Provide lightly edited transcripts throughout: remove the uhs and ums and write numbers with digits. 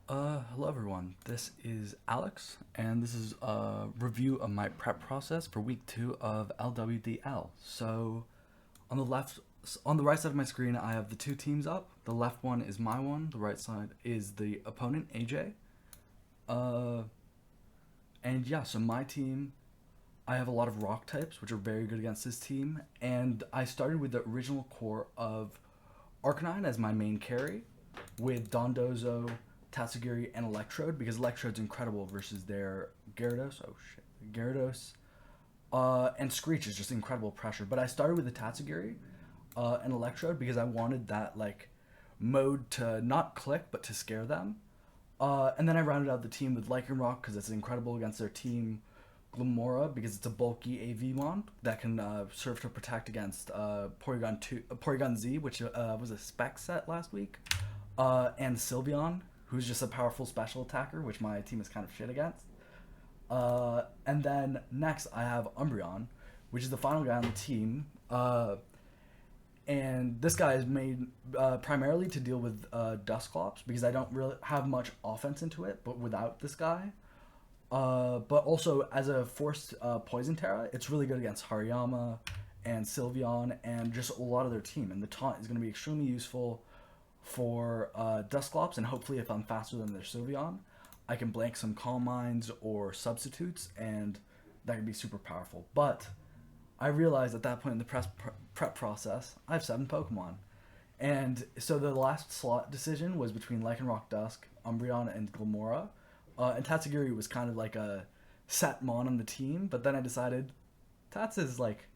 Hello everyone. This is Alex, and this is a review of my prep process for week 2 of LWDL. So, on the right side of my screen, I have the two teams up. The left one is my one. The right side is the opponent, AJay. And yeah, so my team, I have a lot of rock types, which are very good against this team. And I started with the original core of Arcanine as my main carry, with Dondozo, Tatsugiri, and Electrode, because Electrode's incredible versus their Gyarados. Oh shit. Gyarados. And Screech is just incredible pressure. But I started with the Tatsugiri and Electrode because I wanted that like mode to not click but to scare them. And then I rounded out the team with Lycanroc because it's incredible against their team Glimmora because it's a bulky AV mon that can serve to protect against Porygon Z, which was a spec set last week, and Sylveon, who's just a powerful special attacker, which my team is kind of shit against. And then next I have Umbreon, which is the final guy on the team. And this guy is made primarily to deal with Dusclops because I don't really have much offense into it, but without this guy. But also as a forced Poison Terra, it's really good against Hariyama and Sylveon and just a lot of their team. And the taunt is going to be extremely useful for Dusclops, and hopefully if I'm faster than their Sylveon, I can blank some Calm Minds or substitutes, and that could be super powerful. But I realized at that point in the prep process, I have 7 Pokemon. And so the last slot decision was between Lycanroc Dusk, Umbreon, and Glimmora. And Tatsugiri was kind of like a set mon on the team, but then I decided Tats is like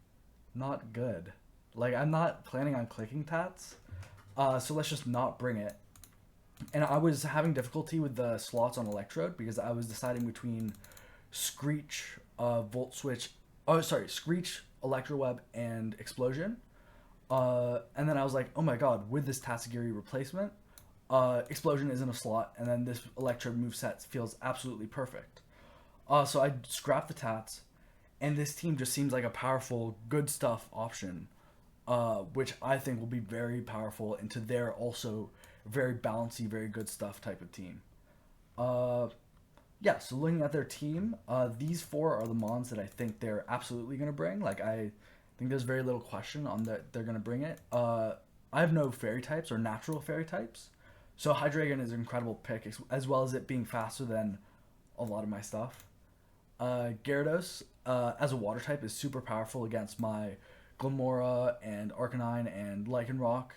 not good. Like I'm not planning on clicking Tats, so let's just not bring it. And I was having difficulty with the slots on Electrode because I was deciding between Screech, Volt Switch, Screech, Electroweb, and Explosion. And then I was like, oh my god, with this Tatsugiri replacement, Explosion isn't a slot, and then this Electrode moveset feels absolutely perfect. So I scrapped the Tats, and this team just seems like a powerful, good stuff option, which I think will be very powerful into their also very balancy, very good stuff type of team. Yeah, so looking at their team, these 4 are the mons that I think they're absolutely going to bring. Like, I think there's very little question on that they're going to bring it. I have no fairy types or natural fairy types. So Hydreigon is an incredible pick, as well as it being faster than a lot of my stuff. Gyarados, as a water type, is super powerful against my Glimmora and Arcanine and Lycanroc.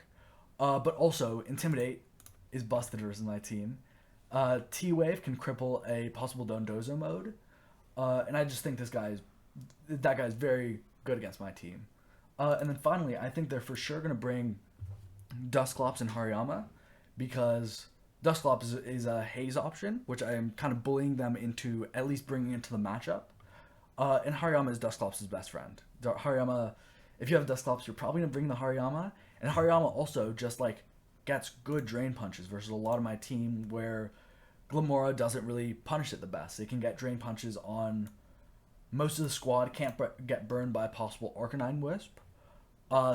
But also, Intimidate is busted versus my team. T-Wave can cripple a possible Dondozo mode. And I just think that guy's very good against my team. And then finally, I think they're for sure going to bring Dusclops and Hariyama, because Dusclops is a haze option, which I am kind of bullying them into at least bringing into the matchup. And Hariyama is Dusclops' best friend. Hariyama, if you have Dusclops, you're probably going to bring the Hariyama. And Hariyama also just like gets good drain punches versus a lot of my team where Glimmora doesn't really punish it the best. It can get drain punches on most of the squad, can't get burned by a possible Arcanine Wisp.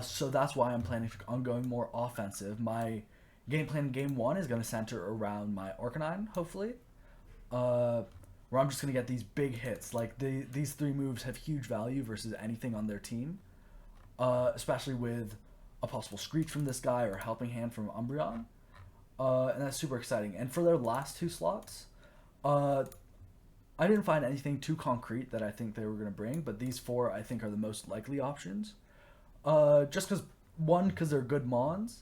So that's why I'm planning on going more offensive. My game plan in game 1 is going to center around my Arcanine, hopefully. Where I'm just going to get these big hits. Like, these 3 moves have huge value versus anything on their team. Especially with a possible Screech from this guy or Helping Hand from Umbreon. And that's super exciting. And for their last 2 slots, I didn't find anything too concrete that I think they were going to bring, but these 4 I think are the most likely options. Just because, 1, because they're good mons,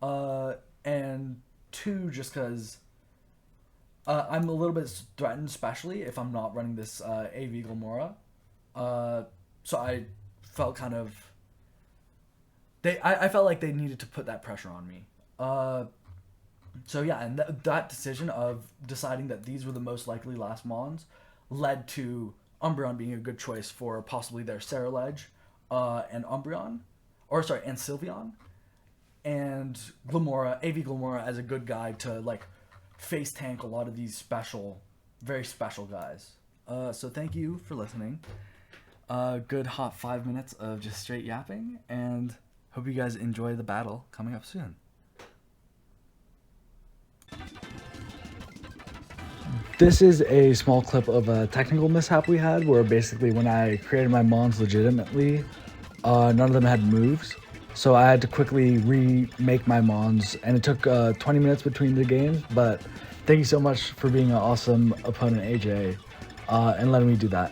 and 2, just because I'm a little bit threatened, especially if I'm not running this AV Glimmora. So I felt kind of... I felt like they needed to put that pressure on me. So yeah, and that decision of deciding that these were the most likely last mons led to Umbreon being a good choice for possibly their Ceruledge, and Umbreon, and Sylveon, and Glimmora, AV Glimmora as a good guy to like face tank a lot of these very special guys. So thank you for listening. Good hot 5 minutes of just straight yapping, and hope you guys enjoy the battle coming up soon. This is a small clip of a technical mishap we had where basically when I created my mons legitimately, none of them had moves. So I had to quickly remake my mons, and it took 20 minutes between the games, but thank you so much for being an awesome opponent, AJay, and letting me do that.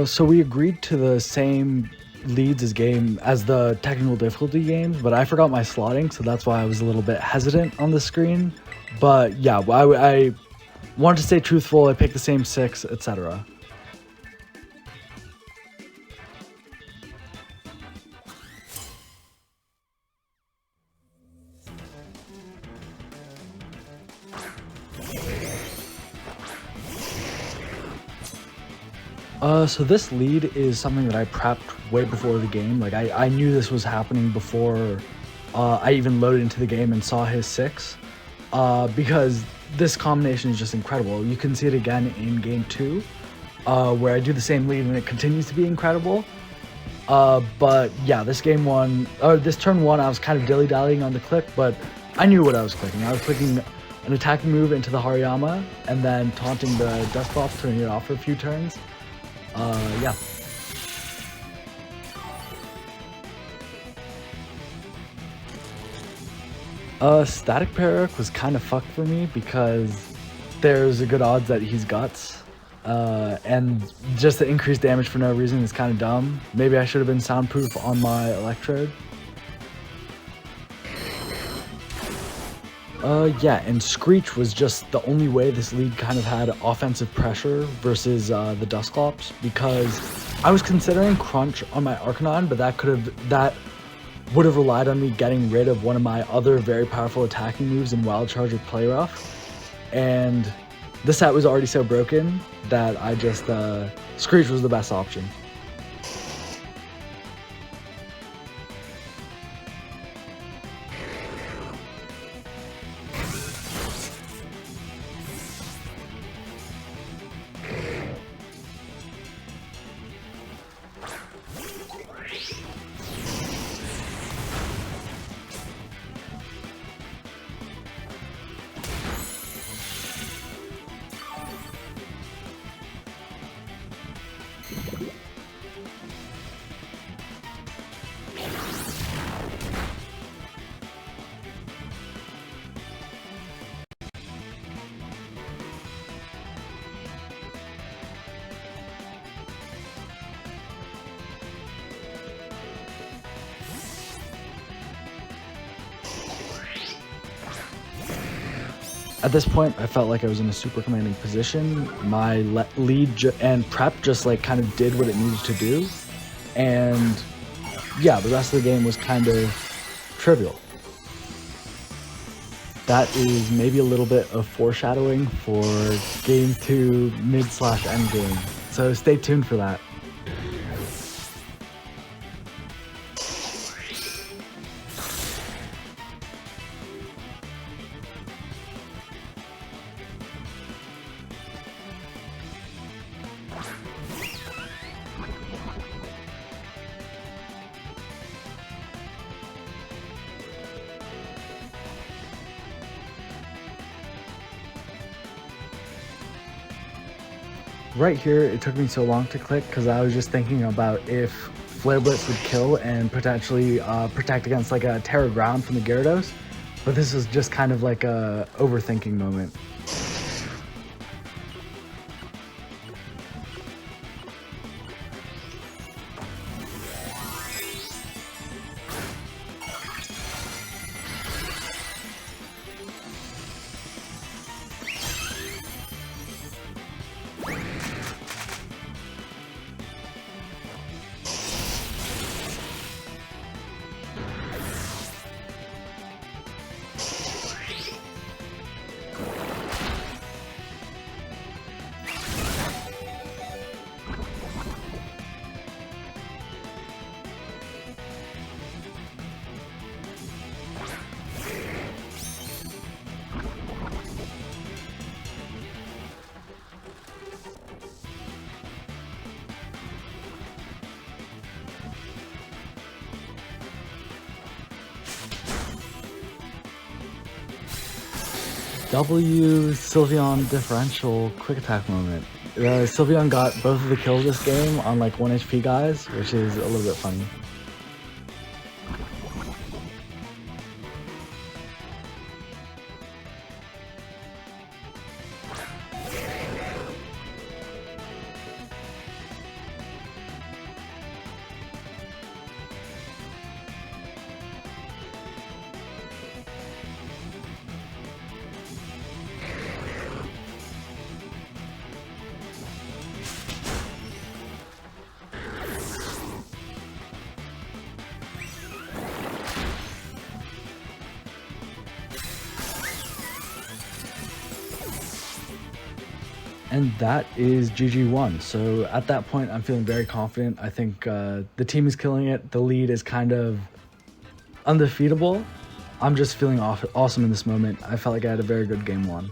So we agreed to the same leads as the technical difficulty games, but I forgot my slotting, so that's why I was a little bit hesitant on the screen. But yeah, I wanted to stay truthful. I picked the same 6, etc. So this lead is something that I prepped way before the game. Like I knew this was happening before I even loaded into the game and saw his 6, because this combination is just incredible. You can see it again in game 2, where I do the same lead and it continues to be incredible. But yeah, this turn 1, I was kind of dilly-dallying on the click, but I knew what I was clicking. I was clicking an attacking move into the Hariyama and then taunting the Dust Ball, turning it off for a few turns. Yeah. Static Parak was kind of fucked for me because there's a good odds that he's Guts. And just the increased damage for no reason is kind of dumb. Maybe I should have been soundproof on my Electrode. Yeah, and Screech was just the only way this league kind of had offensive pressure versus the Dusclops, because I was considering Crunch on my Arcanine, but that would have relied on me getting rid of one of my other very powerful attacking moves in Wild Charge with Play Rough, and this set was already so broken that I just Screech was the best option. At this point, I felt like I was in a super commanding position. My lead and prep just like kind of did what it needed to do. And yeah, the rest of the game was kind of trivial. That is maybe a little bit of foreshadowing for game 2 mid/end game. So stay tuned for that. Right here, it took me so long to click because I was just thinking about if Flare Blitz would kill and potentially protect against like a Terra Ground from the Gyarados, but this is just kind of like a overthinking moment. W Sylveon differential quick attack moment. Sylveon got both of the kills this game on like 1 HP guys, which is a little bit funny. And that is GG1. So at that point, I'm feeling very confident. I think the team is killing it. The lead is kind of undefeatable. I'm just feeling awesome in this moment. I felt like I had a very good game one.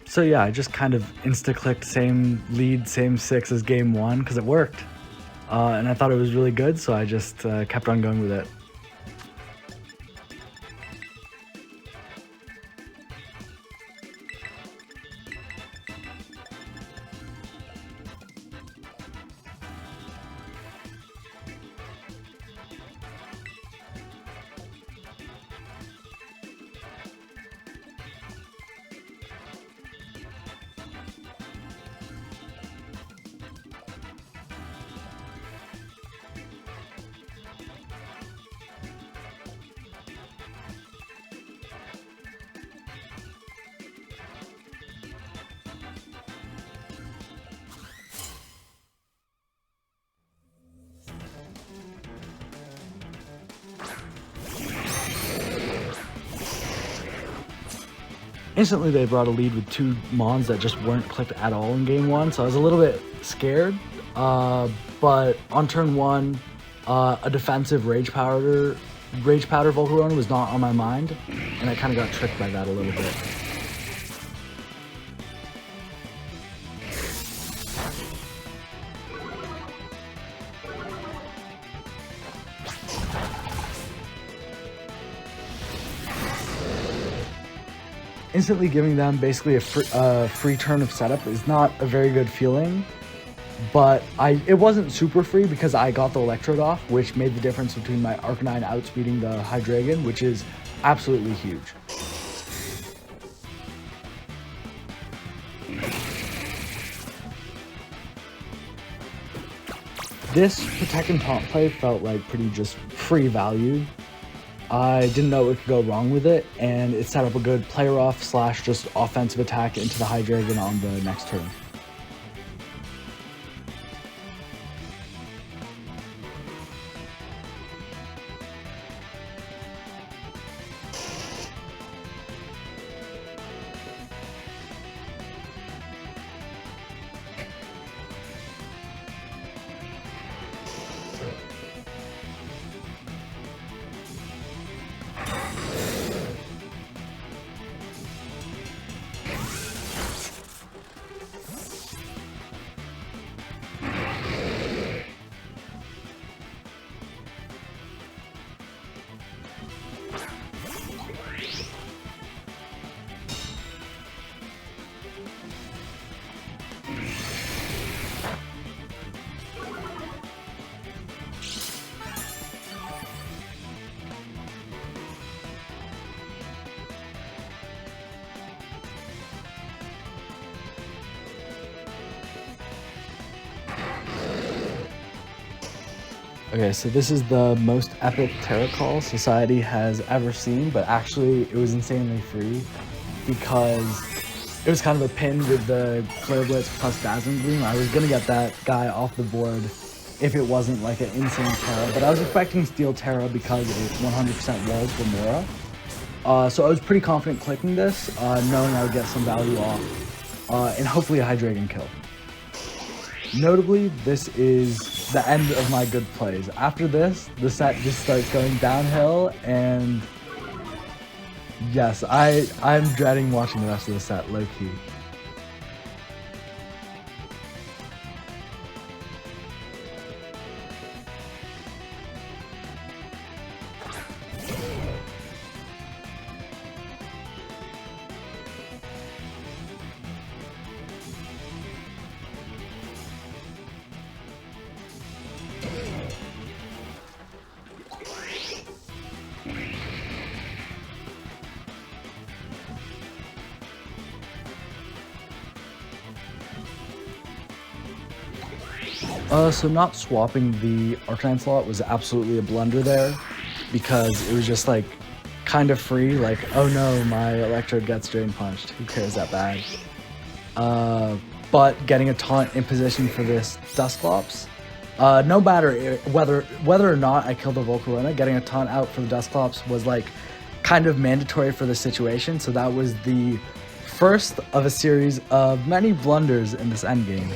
So yeah, I just kind of insta-clicked same lead, same 6 as game 1 because it worked. And I thought it was really good, so I just kept on going with it. Instantly, they brought a lead with 2 Mons that just weren't clicked at all in game 1, so I was a little bit scared. But on turn 1, a defensive Rage Powder Volcarona was not on my mind, and I kind of got tricked by that a little bit. Instantly giving them basically a free turn of setup is not a very good feeling, but it wasn't super free because I got the Electrode off, which made the difference between my Arcanine outspeeding the Hydreigon, which is absolutely huge. This Protect and Taunt play felt like pretty just free value. I didn't know what could go wrong with it, and it set up a good player off / just offensive attack into the Hydreigon on the next turn. Okay, so this is the most epic Terra Call Society has ever seen, but actually it was insanely free because it was kind of a pin with the Flare Blitz plus Dazzling Gleam. I was gonna get that guy off the board if it wasn't like an insane Terra, but I was expecting Steel Terra because it 100% walls Gamora. So I was pretty confident clicking this, knowing I would get some value off, and hopefully a Hydreigon kill. Notably, this is the end of my good plays. After this, the set just starts going downhill, and yes, I'm dreading watching the rest of the set, low-key. So not swapping the Arcanine slot was absolutely a blunder there, because it was just like kind of free, like, oh no, my Electrode gets Drain Punched, who cares that bad? But getting a taunt in position for this Dusclops, no matter whether or not I killed the Volcarona, getting a taunt out for the Dusclops was like kind of mandatory for the situation, so that was the first of a series of many blunders in this endgame.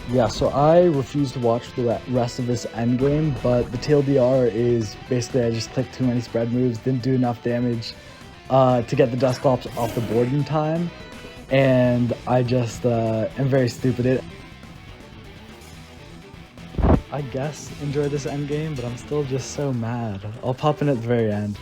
Yeah, so I refuse to watch the rest of this endgame, but the TLDR is basically I just clicked too many spread moves, didn't do enough damage to get the Dusclops off the board in time, and I just am very stupid. I guess enjoy this endgame, but I'm still just so mad. I'll pop in at the very end.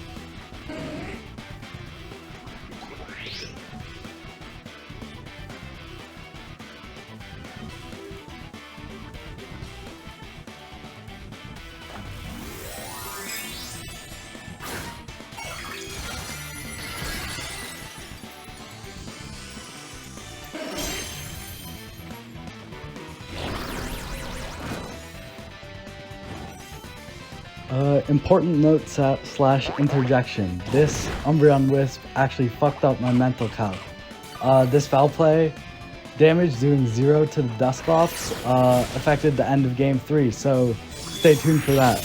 Important note slash interjection. This Umbreon Wisp actually fucked up my mental calc. This foul play, damage doing 0 to the Dusclops, affected the end of game 3, so stay tuned for that.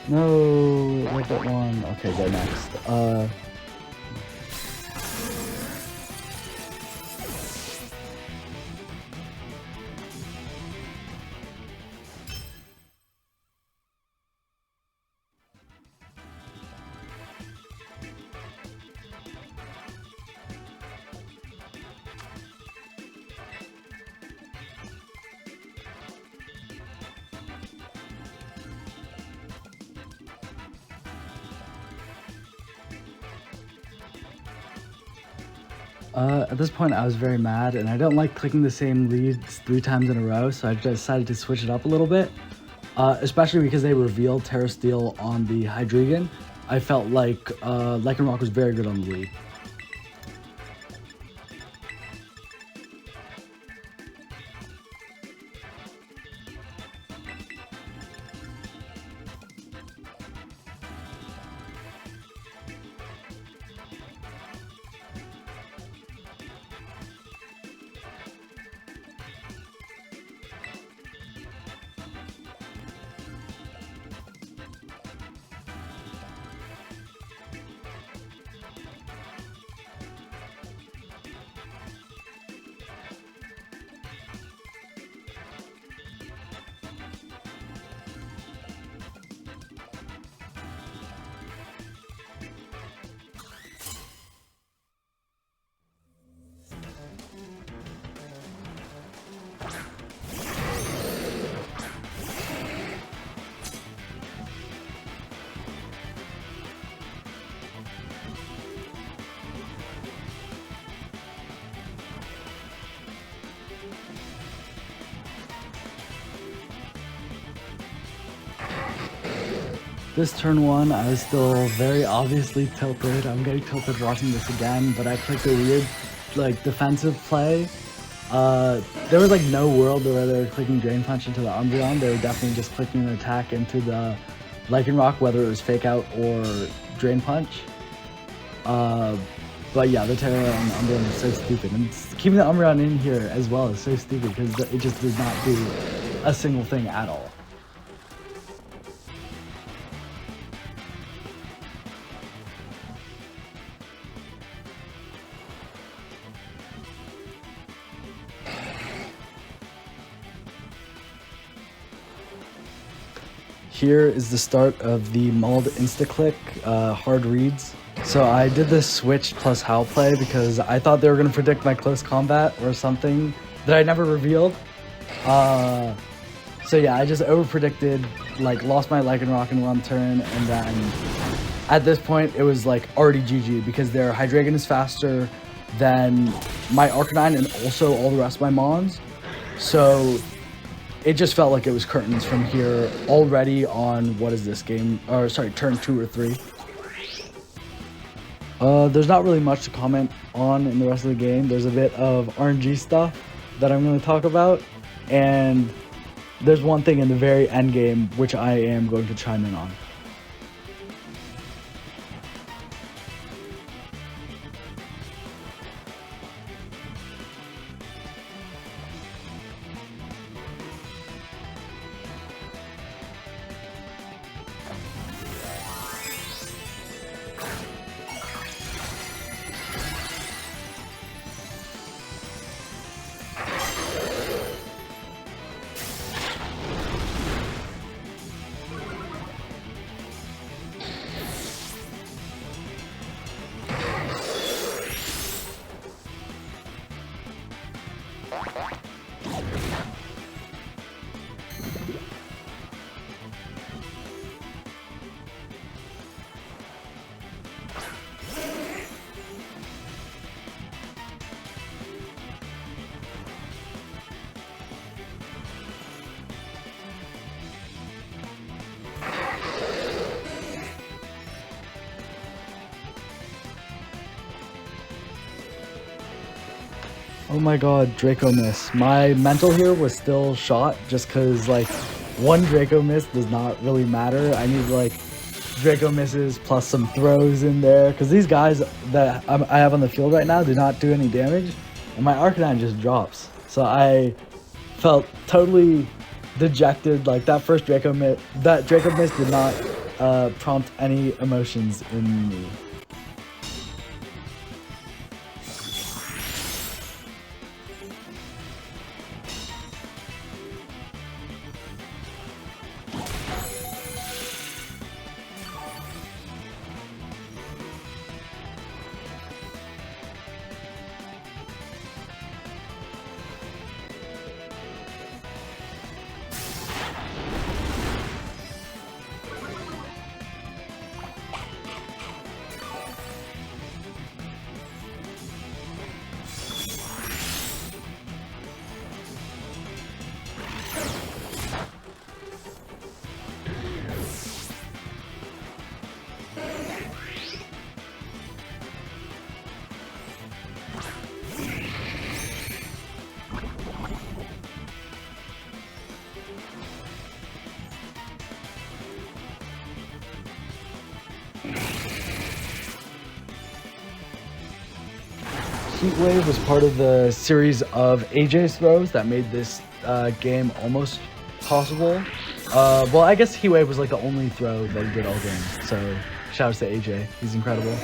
No, like that one. Okay, go next. At this point, I was very mad, and I don't like clicking the same leads 3 times in a row, so I decided to switch it up a little bit. Especially because they revealed Terra Steel on the Hydreigon. I felt like Lycanroc was very good on the lead. This turn 1, I was still very obviously tilted. I'm getting tilted watching this again, but I clicked a weird, like, defensive play. There was, like, no world where they were clicking Drain Punch into the Umbreon. They were definitely just clicking an attack into the Lycanroc, whether it was Fake Out or Drain Punch. But yeah, the Terra and Umbreon is so stupid. And keeping the Umbreon in here as well is so stupid because it just does not do a single thing at all. Here is the start of the Mauled Insta-Click hard reads. So I did this switch plus Howl play because I thought they were going to predict my close combat or something that I never revealed. So yeah, I just over-predicted, like lost my Lycanroc in 1 turn, and then at this point it was like already GG because their Hydreigon is faster than my Arcanine and also all the rest of my Mons. So it just felt like it was curtains from here already on, what is this game? Or sorry, turn 2 or 3. There's not really much to comment on in the rest of the game. There's a bit of RNG stuff that I'm going to talk about, and there's one thing in the very end game which I am going to chime in on. Oh my god, Draco Miss. My mental here was still shot just because, like, 1 Draco Miss does not really matter. I need, like, Draco Misses plus some throws in there because these guys that I have on the field right now do not do any damage, and my Arcanine just drops. So I felt totally dejected. Like, that first Draco Miss did not prompt any emotions in me. Heatwave was part of the series of AJ's throws that made this game almost possible. Well, I guess Heatwave was like the only throw that he did all game. So shout out to AJay, he's incredible.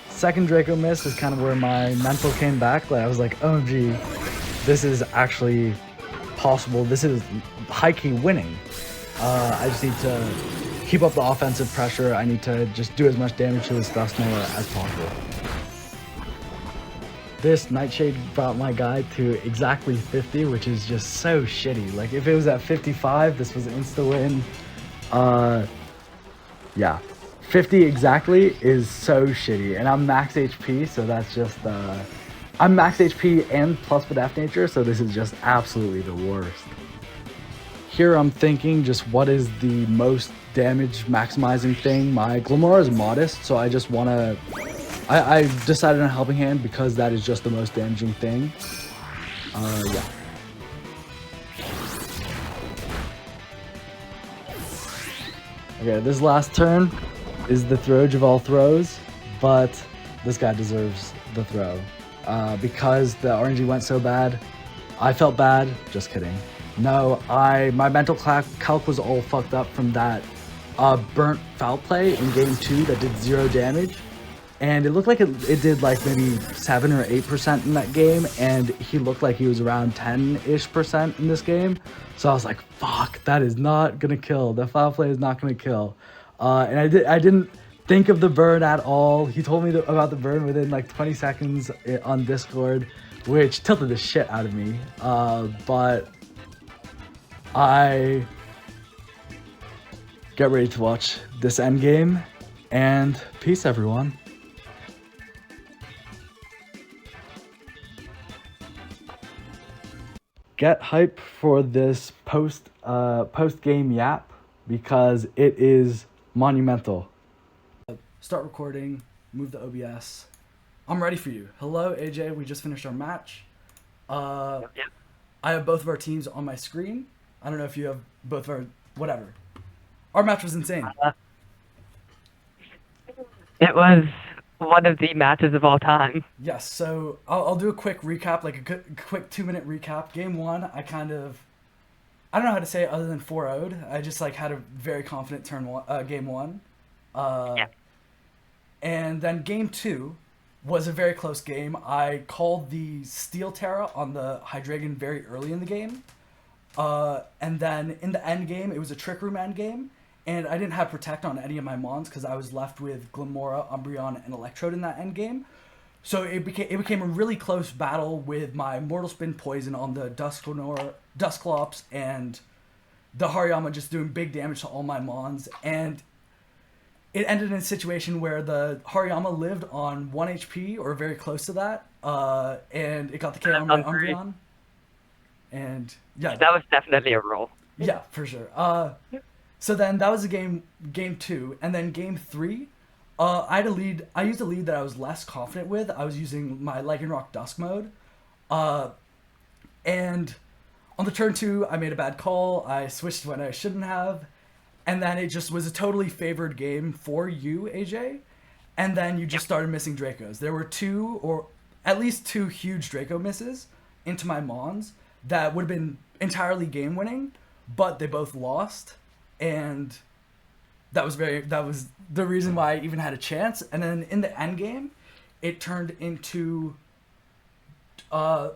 Second Draco miss is kind of where my mental came back. Like I was like, oh gee, this is actually possible. This is high-key winning. I just need to keep up the offensive pressure. I need to just do as much damage to this Dust Knower as possible. This Nightshade brought my guy to exactly 50, which is just so shitty. Like if it was at 55, this was an insta-win. Yeah. 50 exactly is so shitty, and I'm max HP, so that's just, I'm max HP and plus Bedef nature, so this is just absolutely the worst. Here I'm thinking just what is the most damage maximizing thing. My Glamora is modest, so I just want to, I decided on Helping Hand because that is just the most damaging thing. Yeah. Okay, this last turn is the THROWAGE of all throws, but this guy deserves the throw. Because the RNG went so bad, I felt bad. Just kidding. No, my mental calc was all fucked up from that burnt foul play in game 2 that did 0 damage. And it looked like it did like maybe 7 or 8% in that game, and he looked like he was around 10-ish% in this game. So I was like, fuck, that is not gonna kill. The foul play is not gonna kill. And I didn't think of the burn at all. He told me about the burn within like 20 seconds on Discord, which tilted the shit out of me. But I get ready to watch this endgame, and peace everyone. Get hype for this post game yap because it is monumental. Start recording, move the OBS. I'm ready for you. Hello, AJay. We just finished our match. Yep. I have both of our teams on my screen. I don't know if you have both of our... Whatever. Our match was insane. It was one of the matches of all time. Yes, so I'll do a quick recap, like a quick 2-minute recap. Game 1, I don't know how to say it other than 4-0'd. I just like had a very confident game 1. Yeah. And then game 2 was a very close game. I called the Steel Terra on the Hydreigon very early in the game. And then in the end game, it was a Trick Room end game. And I didn't have Protect on any of my Mons because I was left with Glamora, Umbreon, and Electrode in that end game. So it became a really close battle with my Mortal Spin Poison on the Dusclops and the Hariyama just doing big damage to all my Mons. And it ended in a situation where the Hariyama lived on 1 HP or very close to that. And it got the KO on my Umbreon. And yeah. That was definitely a roll. Yeah, for sure. So then that was a game two, and then game three, I had a lead. I used a lead that I was less confident with. I was using my Lycanroc Dusk mode, uh, and on the turn two, I made a bad call. I switched when I shouldn't have, and then it just was a totally favored game for you, AJ. And then you just started missing Dracos. There were two, or at least two huge Draco misses into my Mons that would have been entirely game winning, but they both lost, and that was the reason why I even had a chance. And then in the end game, it turned into uh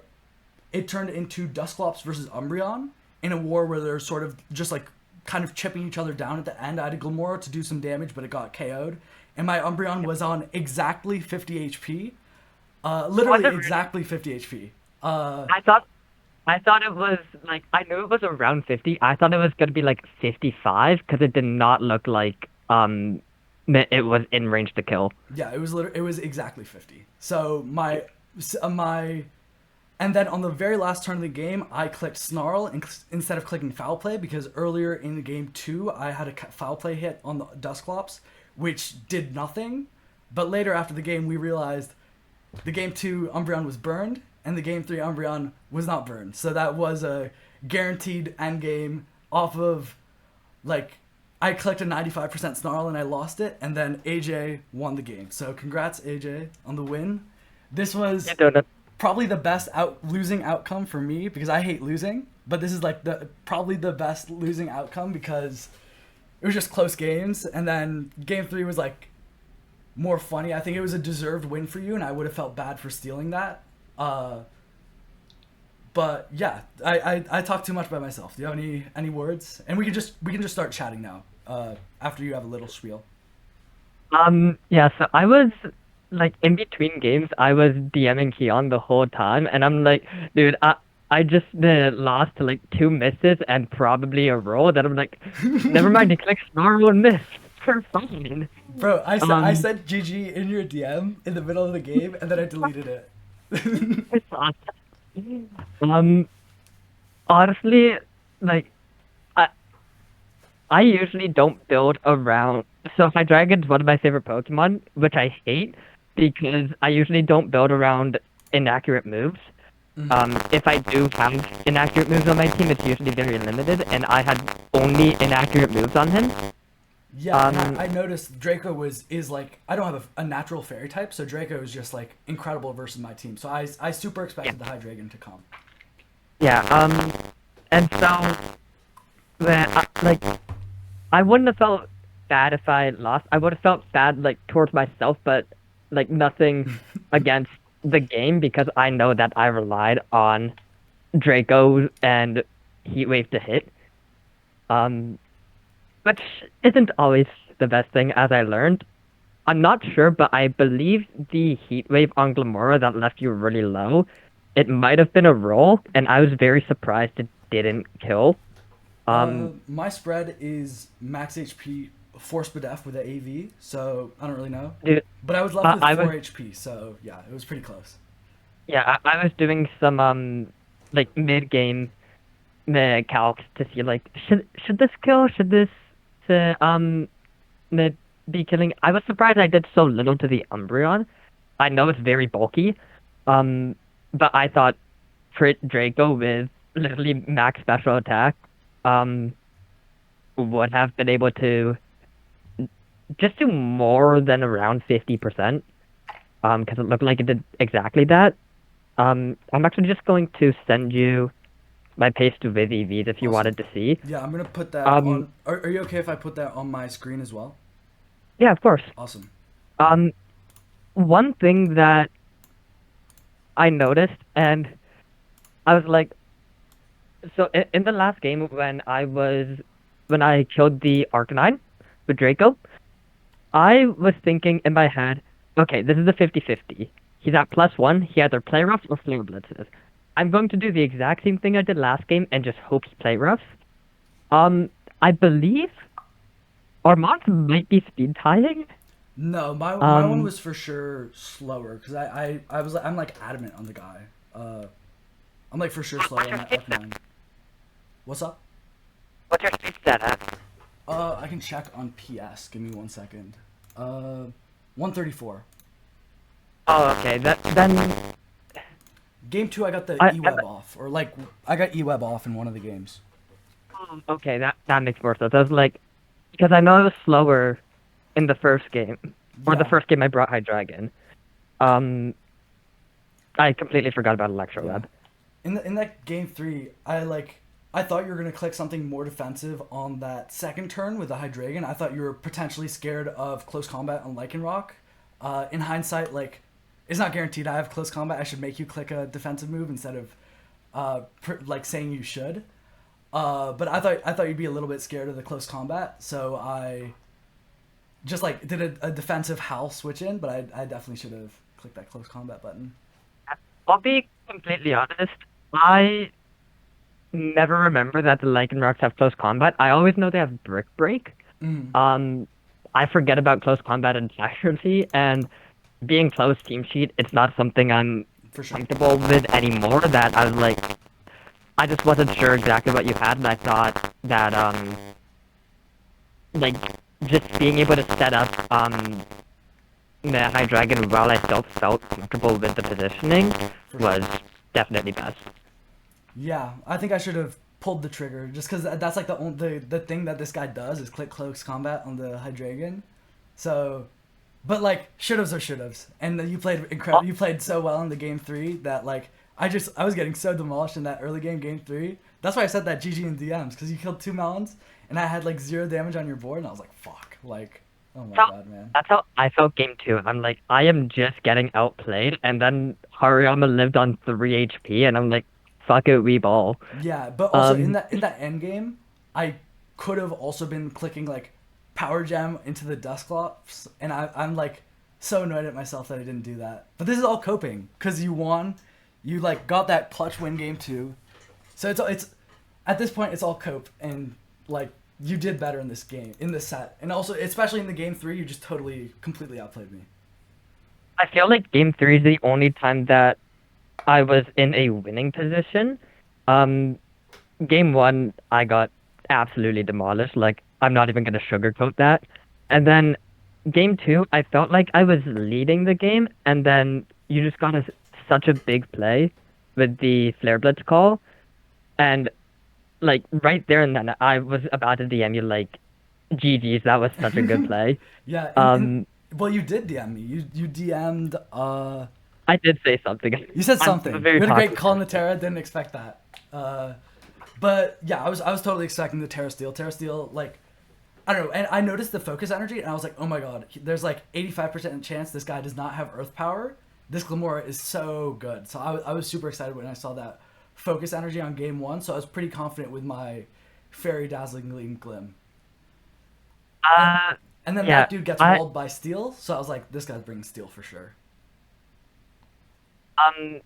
Dusclops versus Umbreon in a war where they're sort of just like kind of chipping each other down at the end. I had a Glamora to do some damage, but it got KO'd. And my Umbreon was on exactly 50 HP. Literally exactly 50 HP. I thought it was like I knew it was around 50. I thought it was gonna be like 55 because it did not look like it was in range to kill. Yeah, it was exactly 50. So and then on the very last turn of the game, I clicked Snarl instead of clicking Foul Play, because earlier in game two, I had a Foul Play hit on the Dusclops, which did nothing. But later after the game, we realized the game two Umbreon was burned, and the game three Umbreon was not burned. So that was a guaranteed end game off of, like, I clicked a 95% Snarl and I lost it, and then AJ won the game. So congrats, AJ, on the win. This was probably the best losing outcome for me, because I hate losing, but this is like probably the best losing outcome because it was just close games, and then game three was like more funny. I think it was a deserved win for you, and I would have felt bad for stealing that. But yeah, I talk too much by myself. Do you have any words? And we can just start chatting now. After you have a little spiel. Yeah, so I was like in between games, I was DMing Keon the whole time, and I'm like, dude, I just lost to like two misses and probably a roll. That I'm like, never mind, he clicked Snarl and miss. We're fine. Bro, I said GG in your DM in the middle of the game, and then I deleted it. It's awesome. Honestly, like, I usually don't build around. So Hydreigon's one of my favorite Pokemon, which I hate because I usually don't build around inaccurate moves. If I do have inaccurate moves on my team, it's usually very limited, and I had only inaccurate moves on him. Yeah, I noticed Draco is like, I don't have a natural fairy type, so Draco is just like incredible versus my team. So I super expected the Hydreigon to come. Yeah, and so like I wouldn't have felt bad if I lost. I would have felt bad like towards myself, but like nothing against the game, because I know that I relied on Draco and Heatwave to hit. Which isn't always the best thing, as I learned. I'm not sure, but I believe the Heatwave on Glamora that left you really low, it might have been a roll, and I was very surprised it didn't kill. My spread is max HP Force Bedef with an AV, so I don't really know. Dude, but I was left with 4 HP, so yeah, it was pretty close. Yeah, I was doing some like mid-game calcs to see like should this kill? Should this be killing? I was surprised I did so little to the Umbreon. I know it's very bulky, but I thought crit Draco with literally max special attack would have been able to just do more than around 50%, because it looked like it did exactly that. I'm actually just going to send you my paste with EVs if you wanted to see. Yeah, I'm gonna put that on. Are you okay if I put that on my screen as well? Yeah, of course. Awesome. One thing that I noticed, and I was like, so in the last game when I killed the Arcanine with Draco, I was thinking in my head, okay, this is a 50-50. He's at +1, he either play roughs or flare blitzes. I'm going to do the exact same thing I did last game and just hope he play roughs. I believe our mods might be speed tying. No, my one was for sure slower, because I'm like adamant on the guy. I'm like for sure slower on that F9. What's up? What's your speed set at? I can check on PS. Give me 1 second. 134. Oh, okay. Then Game 2, I got the I E-Web off. Or, like, I got E-Web off in one of the games. okay, that makes more sense. I was like, because I know I was slower in the first game, or the Yeah, first game I brought High Dragon. Um, I completely forgot about yeah. Electroweb. In that game 3, I thought you were gonna click something more defensive on that second turn with the Hydreigon. I thought you were potentially scared of close combat on Lycanroc. In hindsight, like, it's not guaranteed I have close combat. I should make you click a defensive move instead of like saying you should. But I thought you'd be a little bit scared of the close combat, so I just like did a defensive howl switch in. But I definitely should have clicked that close combat button. I'll be completely honest. I never remember that the Lycanrocs have close combat. I always know they have Brick Break. Mm, Um, I forget about close combat entirely, and being close team sheet, it's not something I'm for sure. comfortable with anymore. That I was like, I just wasn't sure exactly what you had, and I thought that like just being able to set up the High Dragon while I still felt comfortable with the positioning For was sure. definitely best. Yeah, I think I should have pulled the trigger just because that's like the thing that this guy does is click close combat on the Hydreigon. So, but like should-haves are should-haves, and you played Oh, incredible. You played so well in the game 3 that like I was getting so demolished in that early game 3. That's why I said that GG in DMs because you killed 2 melons and I had like 0 damage on your board and I was like fuck like oh my how god man. that's how I felt game two. I'm like, I am just getting outplayed, and then Hariyama lived on 3 HP, and I'm like, fuck it, we ball. Yeah, but also Um, in that end game, I could have also been clicking like power gem into the Dusclops, and I'm like so annoyed at myself that I didn't do that. But this is all coping because you won, you like got that clutch win game 2, so it's at this point it's all cope and like you did better in this game in this set, and also especially in the game 3 you just totally completely outplayed me. I feel like game three is the only time that I was in a winning position. Um, game one, I got absolutely demolished. Like, I'm not even gonna sugarcoat that. And then game two, I felt like I was leading the game, and then you just got such a big play with the Flare Blitz call, and like right there and then, I was about to DM you like, GG's, that was such a good play. Yeah, and Um, well you did DM me. You DM'd I did say something. you said I'm a something. very You had a great talkative call in the person. Terra. Didn't expect that. But yeah, I was totally expecting the Terra Steel. Terra Steel, like I don't know, and I noticed the focus energy, and I was like, oh my god, there's like 85% chance this guy does not have Earth power. This Glamora is so good. So I was super excited when I saw that focus energy on game 1. So I was pretty confident with my Fairy Dazzling Gleam Glim. And Uh, and then yeah, that dude gets I walled by Steel. So I was like, this guy's bringing Steel for sure. um,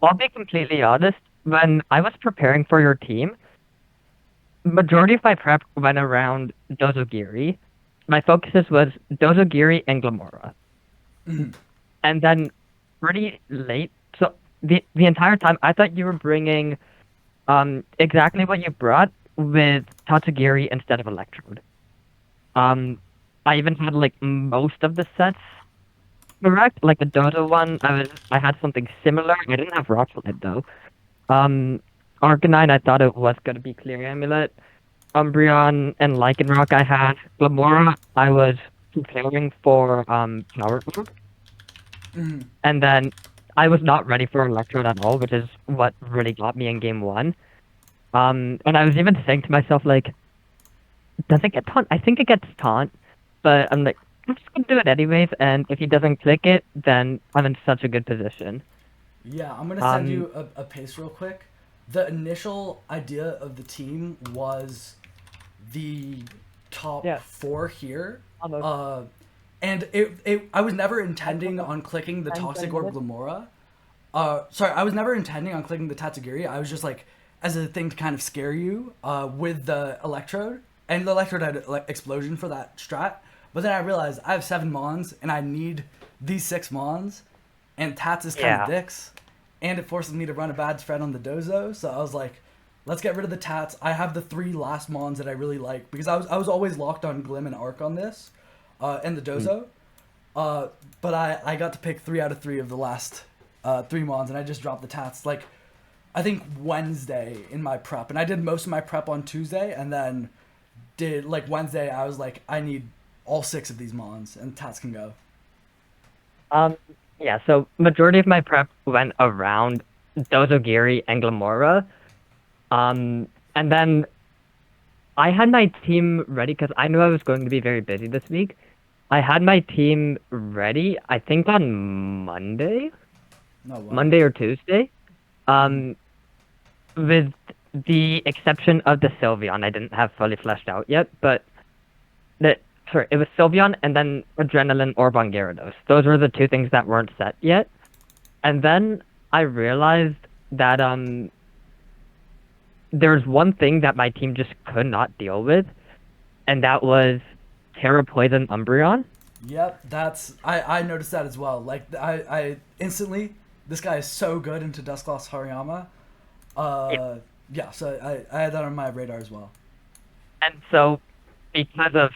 I'll be completely honest. When I was preparing for your team, majority of my prep went around Dozogiri. My focuses was Dozogiri and Glamora, and then pretty late. So the entire time, I thought you were bringing exactly what you brought with Tatsugiri instead of Electrode. Um, I even had like most of the sets correct. Like the Dodo one, I had something similar. I didn't have Rock Slide though. Um, Arcanine, I thought it was gonna be Clear Amulet. Umbreon and Lycanroc I had. Glamora, I was preparing for Power Orb, and then I was not ready for Electrode at all, which is what really got me in game one. And I was even saying to myself like, does it get taunt? I think it gets taunt, but I'm like, I'm just gonna do it anyways, and if he doesn't click it, then I'm in such a good position. Yeah, I'm gonna send Um, you a paste real quick. The initial idea of the team was the top yeah, 4 here. almost Uh, and I was never intending almost on clicking the 10, 20 Toxic Orb minutes. Glamora. Sorry, I was never intending on clicking the Tatsugiri. I was just like, as a thing to kind of scare you with the Electrode. And the Electrode had like explosion for that strat. But then I realized I have 7 Mons and I need these 6 Mons. And Tats is kind of Yeah. dicks. And it forces me to run a bad spread on the Dozo. So I was like, let's get rid of the tats. I have the 3 last mons that I really like because I was always locked on Glim and Arc on this, and the Mm. Dozo. But I got to pick 3 out of 3 of the last 3 mons, and I just dropped the tats like I think Wednesday in my prep, and I did most of my prep on Tuesday, and then did like Wednesday. I was like, I need all 6 of these mons, and tats can go. Um, yeah, so majority of my prep went around Dozogiri and Glamora. And then I had my team ready because I knew I was going to be very busy this week. I had my team ready, I think on No way. Monday or Tuesday. Mm-hmm. Um, with the exception of the Sylveon, I didn't have fully fleshed out yet, but the sorry, it was Sylveon and then Adrenaline or Gyarados. Those were the two things that weren't set yet. And then I realized that there's one thing that my team just could not deal with, and that was Terra Poison Umbreon. Yep, that's I noticed that as well. Like I instantly, this guy is so good into Dusclops Hariyama. Yeah. Uh, yeah, so I had that on my radar as well. And so, because of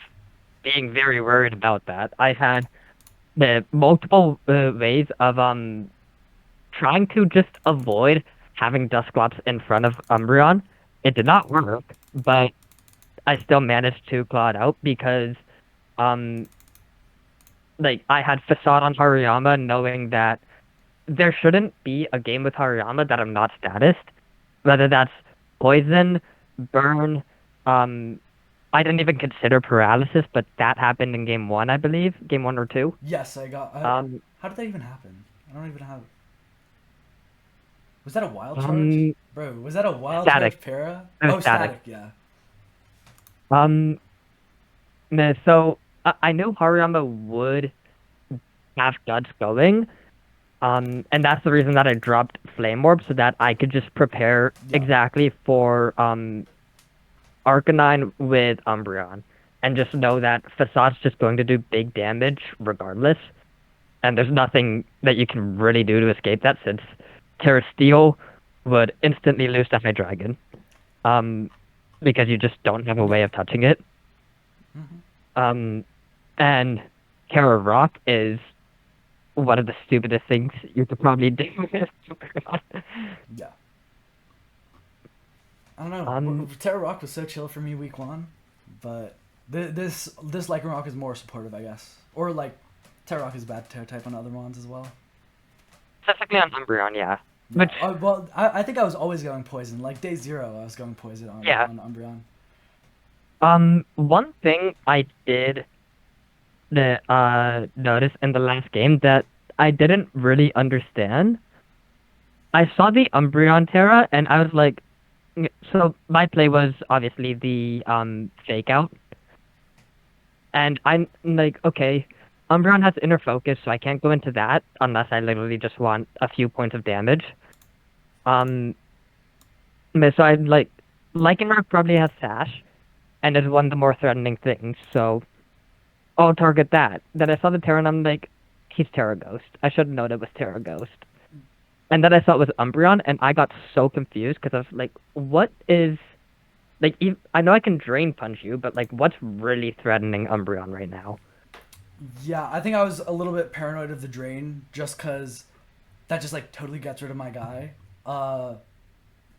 being very worried about that, I had the multiple ways of trying to just avoid having Dusclops in front of Umbreon. It did not work, but I still managed to claw it out because um like I had Facade on Hariyama knowing that there shouldn't be a game with Hariyama that I'm not statused. Whether that's poison, burn, um I didn't even consider paralysis, but that happened in game one, I believe. Game one or two. Yes, I got. Um How did that even happen? I don't even have. Was that a wild charge, um bro? Was that a wild Static. charge para? It was Oh, static. static. Yeah. Um so I knew Hariyama would have guts going. And that's the reason that I dropped Flame Orb so that I could just prepare Yeah. exactly for Arcanine with Umbreon. And just know that Facade's just going to do big damage regardless. And there's nothing that you can really do to escape that since Terra Steel would instantly lose to Hydreigon. Um, because you just don't have a way Yeah. of touching it. Hmm. Um, and Terra Rock is one of the stupidest things you could probably do with Pokemon. Yeah. I don't know. Um, Terra Rock was so chill for me week 1, but this Lycanroc is more supportive, I guess. Or like, Terra Rock is a bad Terra type on other mons as well. Specifically on Umbreon, yeah. Yeah. Which, Well, I think I was always going poison. Like day 0, I was going poison yeah. on Umbreon. One thing I did notice in the last game that I didn't really understand. I saw the Umbreon Terra, and I was like, so my play was obviously the fake out, and I'm like, okay, Umbreon has inner focus, so I can't go into that unless I literally just want a few points of damage. Um, so I like Lycanroc probably has Sash, and is one of the more threatening things, so I'll target that. Then I saw the Terra, and I'm like, he's Terra Ghost. I should have known it was Terra Ghost. And then I saw it was Umbreon, and I got so confused because I was like, what is like? I know I can Drain Punch you, but like, what's really threatening Umbreon right now? Yeah, I think I was a little bit paranoid of the drain just because that just like totally gets rid of my guy.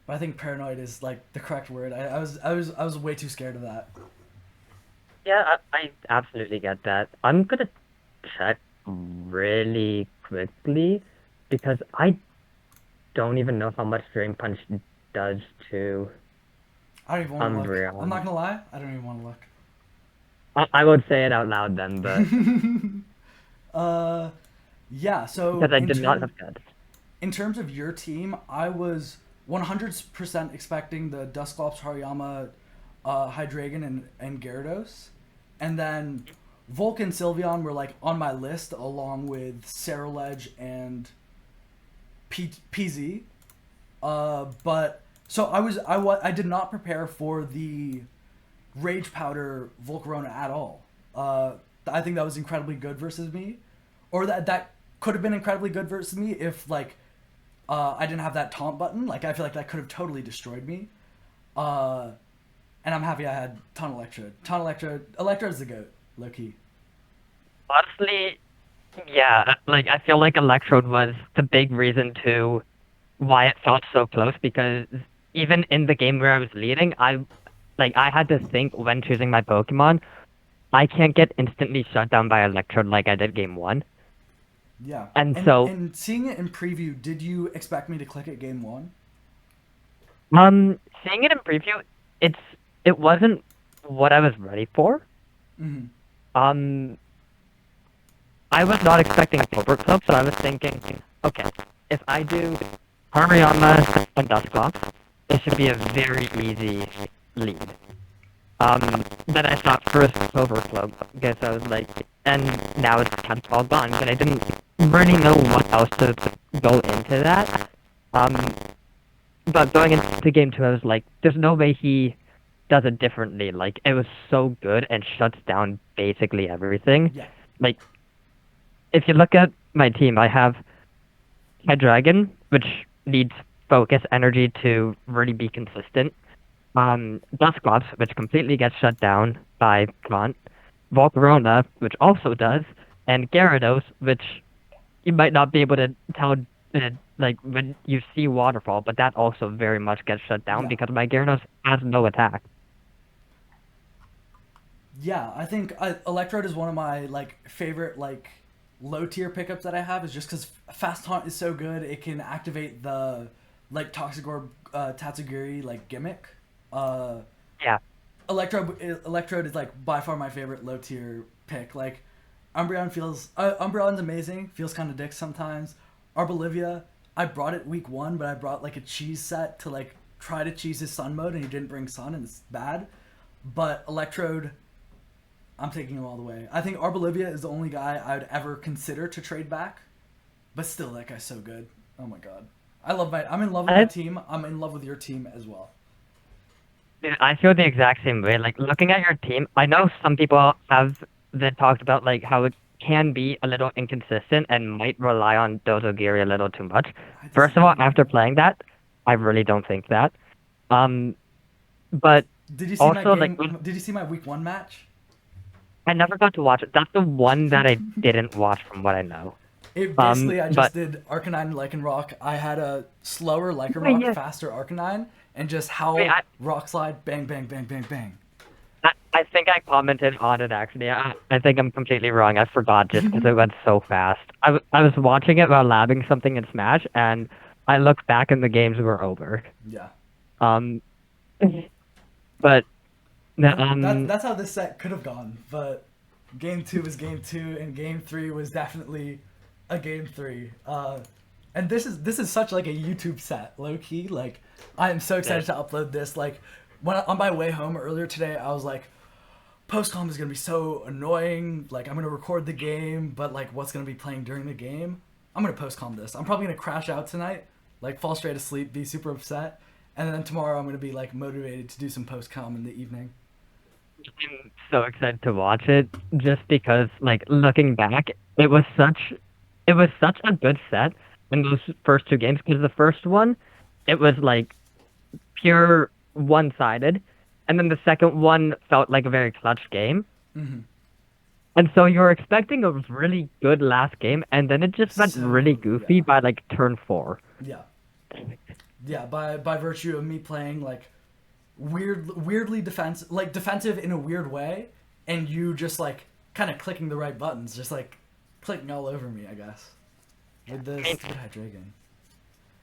But I think paranoid is like the correct word. I was way too scared of that. Yeah, I absolutely get that. I'm gonna check really quickly because I don't even know how much Drain Punch does to I don't even want to look. I'm not Umbreon. gonna lie. I don't even want to look. I would say it out loud then, but uh, yeah. because So I did not have guts. in terms of your team, I was 100% expecting the Dusclops, Hariyama, Hydreigon, and Gyarados, and then Volk and Sylveon were like on my list along with Ceruledge and PZ. But so I did not prepare for the Rage Powder Volcarona at all. I think that was incredibly good versus me, or that could have been incredibly good versus me if like I didn't have that taunt button. Like I feel like that could have totally destroyed me. Uh, and I'm happy I had Ton Electrode. Electrode's the goat, low key. Honestly, yeah, like I feel like Electrode was the big reason to why it felt so close because even in the game where I was leading, I had to think when choosing my Pokemon. I can't get instantly shut down by Electrode like I did game one. Yeah, And and so, and seeing it in preview, did you expect me to click it game one? seeing it in preview, it's it wasn't what I was ready for. Mm-hmm. Um, I was not expecting Silver Club, so I was thinking, okay, if I do Hariyama and Dusclops, it should be a very easy lead. Then I thought first Silver Club, because I was like, and now it's kind of all gone, but I didn't really know what else to go into that. Um, but going into game two, I was like, there's no way he does it differently. Like, it was so good and shuts down basically everything. Yeah. Like, if you look at my team, I have Dragon, which needs focus energy to really be consistent. Dusclops, which completely gets shut down by Plant. Volcarona, which also does. And Gyarados, which you might not be able to tell, like, when you see Waterfall, but that also very much gets shut down Yeah. because my Gyarados has no attack. Yeah, I think Electrode is one of my favorite low tier pickups that I have is just because Fast Taunt is so good. It can activate the Toxic Orb Tatsugiri gimmick. Uh, Yeah. Electrode is by far my favorite low tier pick. Umbreon's amazing. Feels kind of dick sometimes. Arbolivia, I brought it week one, but I brought a cheese set to try to cheese his sun mode, and he didn't bring sun, and it's bad. But Electrode, I'm taking him all the way. I think Arbolivia is the only guy I would ever consider to trade back, but still, that guy's so good. Oh my god, I'm in love with my I, team. I'm in love with your team as well. Dude, I feel the exact same way. Like, looking at your team, I know some people have that talked about, like, how it can be a little inconsistent and might rely on Dozogiri a little too much. I First of all, disagree. after playing that, I really don't think that. Um, but Did you see my also, like, game? Did you see my week one match? I never got to watch it. That's the one that I didn't watch from what I know. It basically, I But just did Arcanine Lycanroc. I had a slower wait, Lycanroc, yeah, faster Arcanine, and just wait, howl, rock slide, bang, bang, bang, bang, bang. I think I commented on it actually. I think I'm completely wrong. I forgot just because it went so fast. I was watching it while labbing something in Smash, and I looked back and the games were over. Yeah. Um, but That's how this set could have gone, but game two was game two, and game three was definitely a game three. And this is such a YouTube set, low key. I am so excited to upload this. On my way home earlier today, I was like, postcom is gonna be so annoying. I'm gonna record the game, but what's gonna be playing during the game? I'm gonna postcom this. I'm probably gonna crash out tonight, fall straight asleep, be super upset, and then tomorrow I'm gonna be motivated to do some postcom in the evening. I'm so excited to watch it just because, like, looking back, it was such a good set in those first two games because the first one, it was like pure one-sided, and then the second one felt like a very clutch game. Hmm. And so you're expecting a really good last game, and then it just went really So goofy yeah, by like turn four. yeah, yeah. By virtue of me playing weirdly defensive in a weird way, and you just kind of clicking the right buttons, just clicking all over me, I guess. With I this mean, stupid Hydreigon.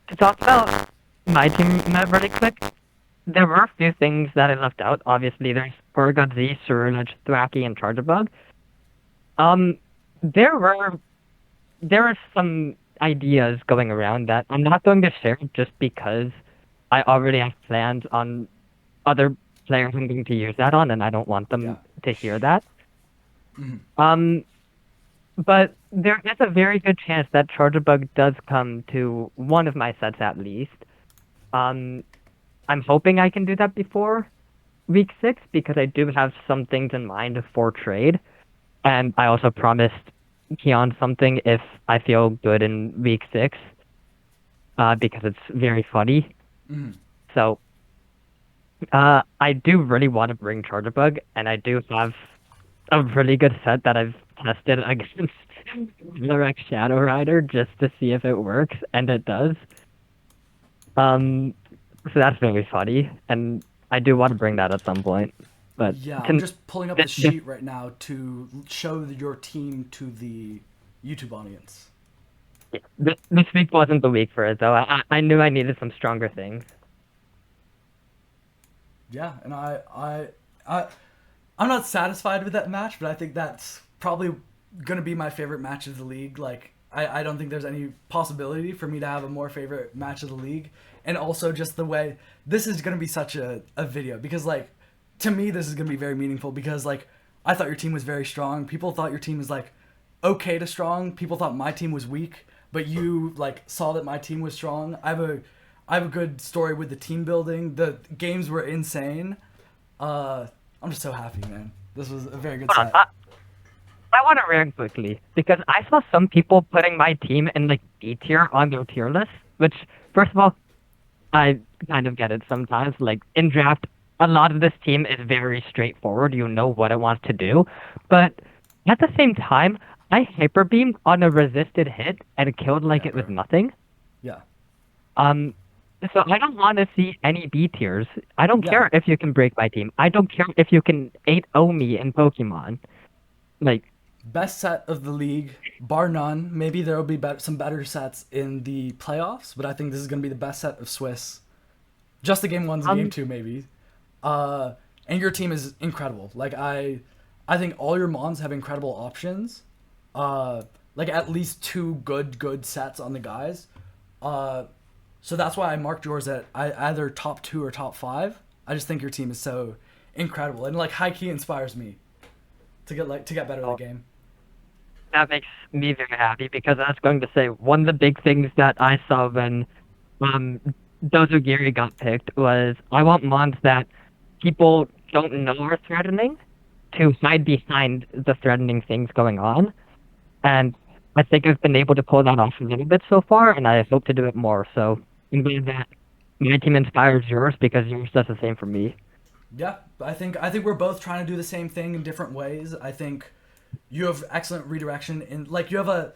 to talk about my team map really quick, there were a few things that I left out. Obviously, there's Porygon Z, Surulege, Thwackey, and Charjabug. Um, there were there are some ideas going around that I'm not going to share just because I already have plans on other players I'm going to use that on, and I don't want Yeah. them to hear that. Mhm. Um, but there is a very good chance that Charjabug does come to one of my sets at least. Um, I'm hoping I can do that before week six because I do have some things in mind for trade, and I also promised Keon something if I feel good in week six, because it's very funny. Mhm. So I do really want to bring Charger Bug, and I do have a really good set that I've tested against Lorex Shadow Rider just to see if it works, and it does. Um, so that's very funny, and I do want to bring that at some point. But Yeah, I'm to, just pulling up the this sheet right now to show your team to the YouTube audience. this week wasn't the week for it though. I knew I needed some stronger things. Yeah, and I I'm not satisfied with that match, but I think that's probably gonna be my favorite match of the league. Like I don't think there's any possibility for me to have a more favorite match of the league. And also just the way this is gonna be such a video because like to me this is gonna be very meaningful because like I thought your team was very strong. People thought your team was like okay to strong. People thought my team was weak, but you like saw that my team was strong. I have a good story with the team building. The games were insane. Uh, I'm just so happy, man. This was a very good Hold on, set. I want to react quickly because I saw some people putting my team in like B tier on their tier list. Which, first of all, I kind of get it sometimes. Like in draft, a lot of this team is very straightforward. You know what it wants to do, but at the same time, I hyper beamed on a resisted hit and killed like Yeah, it was bro. nothing. Yeah, Um, so I don't want to see any B tiers. I don't yeah. care if you can break my team. I don't care if you can 8-0 me in Pokemon. Like, Best set of the league, bar none. Maybe there will be some better sets in the playoffs, but I think this is gonna be the best set of Swiss. Just the game ones and game um, two, maybe. And your team is incredible. Like I think all your mons have incredible options. Like at least two good sets on the guys. Uh, so that's why I marked yours at either top two or top five. I just think your team is so incredible and like high key inspires me to get better at the game. that makes me very happy because I was going to say one of the big things that I saw when um Dozugiri got picked was I want mons that people don't know are threatening to hide behind the threatening things going on. And I think I've been able to pull that off a little bit so far, and I hope to do it more. So I'm glad that my team inspires yours because yours does the same for me. Yeah, I think we're both trying to do the same thing in different ways. I think you have excellent redirection in like you have a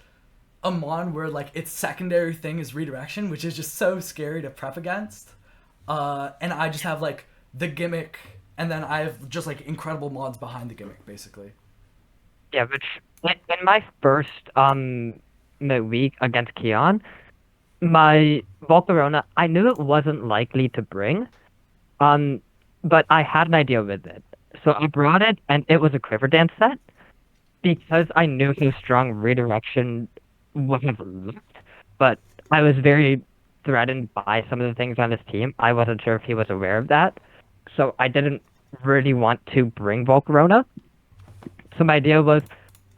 mon where like its secondary thing is redirection, which is just so scary to prep against. And I just have like the gimmick, and then I have just like incredible mods behind the gimmick, basically. Yeah, which in my first week against Keon, my Volcarona, I knew it wasn't likely to bring, um, but I had an idea with it. So I brought it, and it was a Quiver Dance set because I knew how strong redirection would have looked. But I was very threatened by some of the things on his team. I wasn't sure if he was aware of that, so I didn't really want to bring Volcarona. So my idea was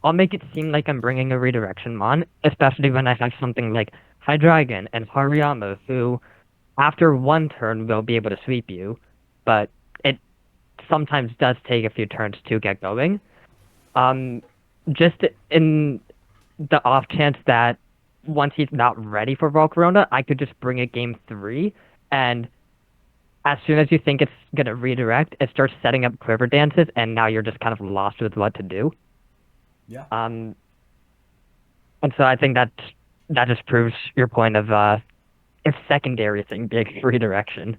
I'll make it seem like I'm bringing a redirection mon, especially when I have something like Hydreigon and Hariyama, who after one turn will be able to sweep you, but it sometimes does take a few turns to get going. Um, just in the off chance that once he's not ready for Volcarona, I could just bring it game three, and as soon as you think it's gonna redirect, it starts setting up quiver dances, and now you're just kind of lost with what to do. Yeah. Um, and so I think that just proves your point of if secondary thing big redirection.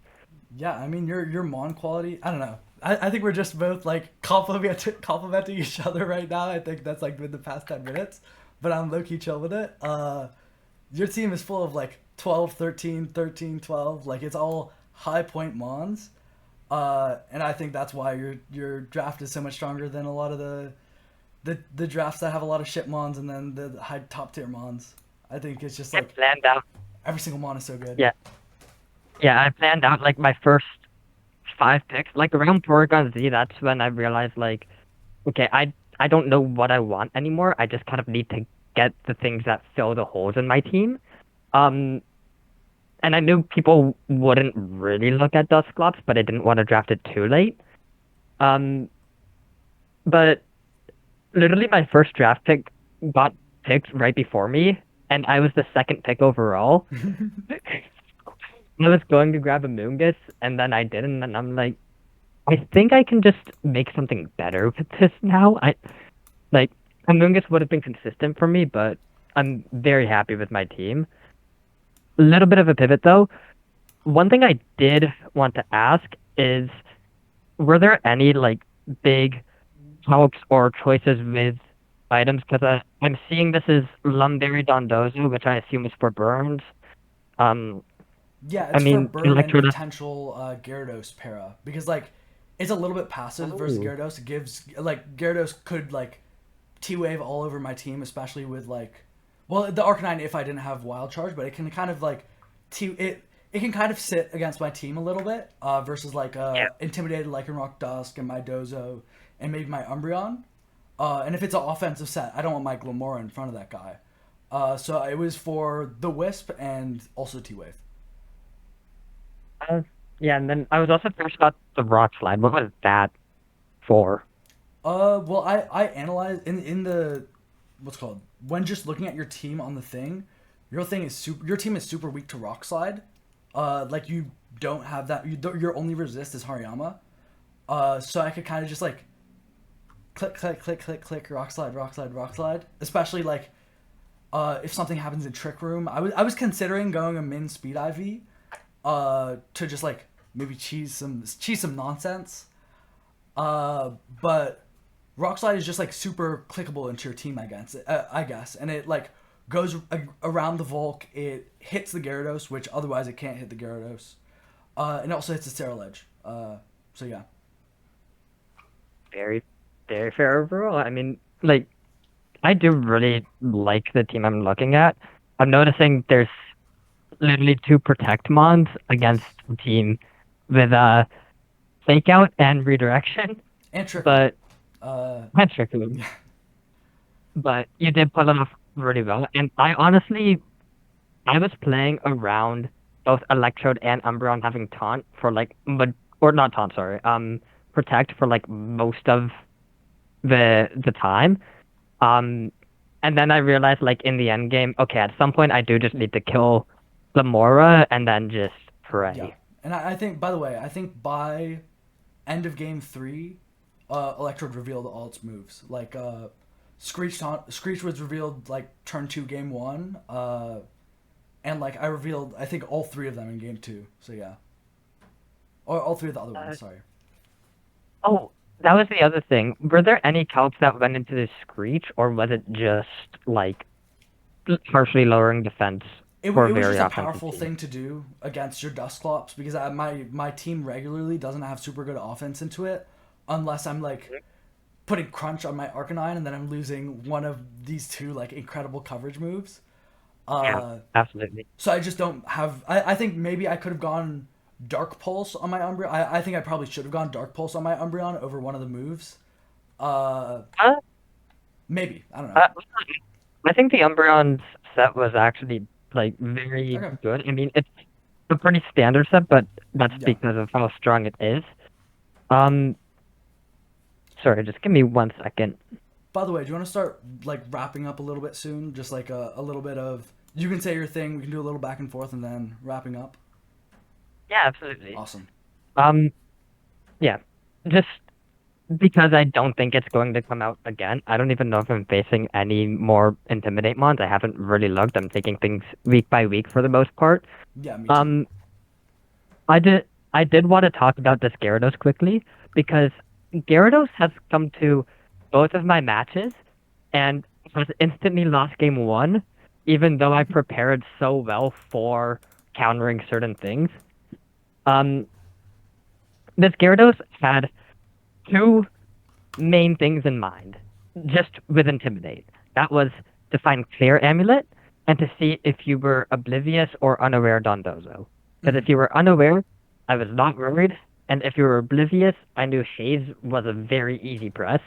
Yeah, I mean your mon quality. I don't know. I think we're just both like complimenting each other right now. I think that's like been the past 10 minutes, but I'm low key chill with it. Your team is full of like 12, 13, 13, 12. Like it's all high point mons. And I think that's why your draft is so much stronger than a lot of the drafts that have a lot of shit mons and then the high top tier mons. I think it's just I like planned out, every single mon is so good. yeah, yeah, I planned out like my first 5 picks, like around Porygon Z. That's when I realized like, okay, I don't know what I want anymore. I just kind of need to get the things that fill the holes in my team. Um, and I knew people wouldn't really look at Dusclops, but I didn't want to draft it too late. Um, but literally my first draft pick got picked right before me, and I was the second pick overall. I was going to grab a Moongus, and then I didn't, and I'm like, I think I can just make something better with this now. Like a Moongus would have been consistent for me, but I'm very happy with my team. A little bit of a pivot though. One thing I did want to ask is, were there any like big talks or choices with items? Because I'm seeing this as Lumberry Dondozo, which I assume is for burns. Um, Yeah, I it's for mean, burn and Electroda. potential Gyarados para because like it's a little bit passive versus Oh, Gyarados. It gives like Gyarados could like T wave all over my team, especially with like well the Arcanine if I didn't have Wild Charge, but it can kind of like it can kind of sit against my team a little bit versus like yeah. intimidated like in Rock Dusk and my Dozo and maybe my Umbreon. And if it's an offensive set, I don't want my Glamora in front of that guy. So it was for the Wisp and also T Wave. Uh, yeah, and then I was also curious about the rock slide. What was that for? Well, I analyzed in the what's called when just looking at your team on the thing, your team is super weak to Rock Slide. Like you don't have that. Your only resist is Hariyama. So I could kind of just like click, click, click, click, click, Rock Slide, Rock Slide, Rock Slide. Especially like if something happens in Trick Room, I was considering going a min speed IV, to just like maybe cheese some nonsense. But Rock Slide is just like super clickable into your team, I guess, and it like goes around the Volk. It hits the Gyarados, which otherwise it can't hit the Gyarados, and it also hits the Sterile Edge. So yeah, Very, very fair overall. I mean, like, I do really like the team I'm looking at. I'm noticing there's literally two protect mons against yes, the team with fake out and redirection, and Trick Room. but Uh, and trick room. yeah, But you did pull it off really well. And I honestly, I was playing around both Electrode and Umbreon having taunt for like, or not taunt, sorry, protect for like most of the time. Um, and then I realized like in the end game, okay, at some point I do just need to kill the Mora and then just yeah, pray. and I think by the way, I think by end of game three, Electrode revealed all its moves. Like Screech was revealed like turn two, game one. And like I revealed, I think all three of them in game two. So yeah, or all three of the other Uh, ones. Sorry. oh, that was the other thing. Were there any calcs that went into the Screech, or was it just like partially lowering defense for It a was very just a offensive powerful team? thing to do against your Dusclops because my team regularly doesn't have super good offense into it unless I'm like putting crunch on my Arcanine and then I'm losing one of these two like incredible coverage moves. Yeah, Uh, absolutely. so I just don't have. I think maybe I could have gone Dark Pulse on my Umbreon. I think I probably should have gone Dark Pulse on my Umbreon over one of the moves. Uh, Uh, Maybe I don't know. uh, I think the Umbreon's set was actually like very Okay. good. I mean, it's a pretty standard set, but that's Yeah. because of how strong it is. Um, sorry, just give me 1 second. By the way, do you want to start like wrapping up a little bit soon? Just like a little bit of you can say your thing. We can do a little back and forth and then wrapping up. Yeah, absolutely. Awesome. Um, yeah, just because I don't think it's going to come out again. I don't even know if I'm facing any more Intimidate mons. I haven't really looked. I'm taking things week by week for the most part. Yeah, me too. Um, I did want to talk about this Gyarados quickly because Gyarados has come to both of my matches and has instantly lost game one, even though I prepared so well for countering certain things. Um, this Gyarados had two main things in mind, just with Intimidate. That was to find Clear Amulet and to see if you were oblivious or unaware Dondozo. Because Hmm. if you were unaware, I was not worried, and if you were oblivious, I knew Haze was a very easy press.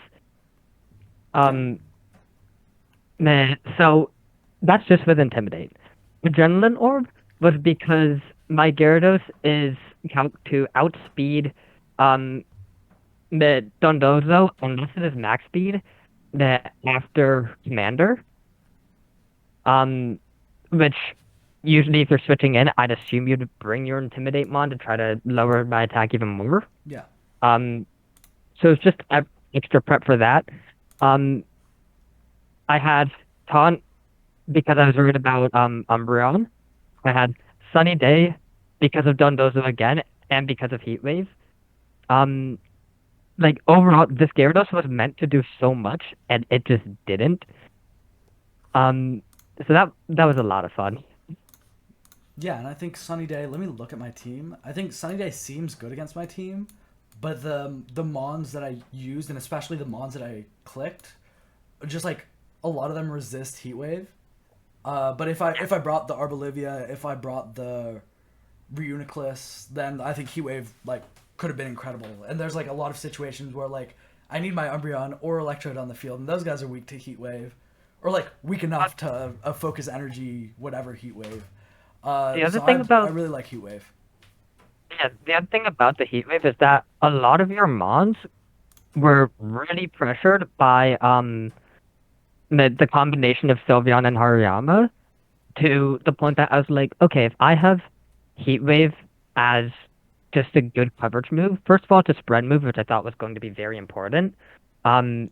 Okay. Um, so that's just with Intimidate. Adrenaline Orb was because my Gyarados is count to outspeed um the Dondozo unless it is max speed the after Commander. Um which usually if you're switching in, I'd assume you'd bring your Intimidate Mon to try to lower my attack even more. Yeah. Um, so it's just extra prep for that. Um, I had Taunt because I was worried about Umbreon. I had Sunny Day because of Dondozo again and because of Heat Wave. Um, like overall, this Gyarados was meant to do so much and it just didn't. Um, so that was a lot of fun. Yeah, and I think Sunny Day. Let me look at my team. I think Sunny Day seems good against my team, but the mons that I used, and especially the mons that I clicked, just like a lot of them resist Heat Wave. But if I brought the Arbolivia, if I brought the Reuniclus, then I think Heat Wave like could have been incredible. And there's like a lot of situations where like I need my Umbreon or Electrode on the field, and those guys are weak to Heat Wave, or like weak enough to focus energy whatever Heat Wave. The other So thing I about really like Heat Wave. Yeah, the other thing about the heat wave is that a lot of your mons were really pressured by the combination of Sylveon and Hariyama to the point that I was like, okay, if I have heat wave as just a good coverage move, first of all, it's a spread move, which I thought was going to be very important. Um,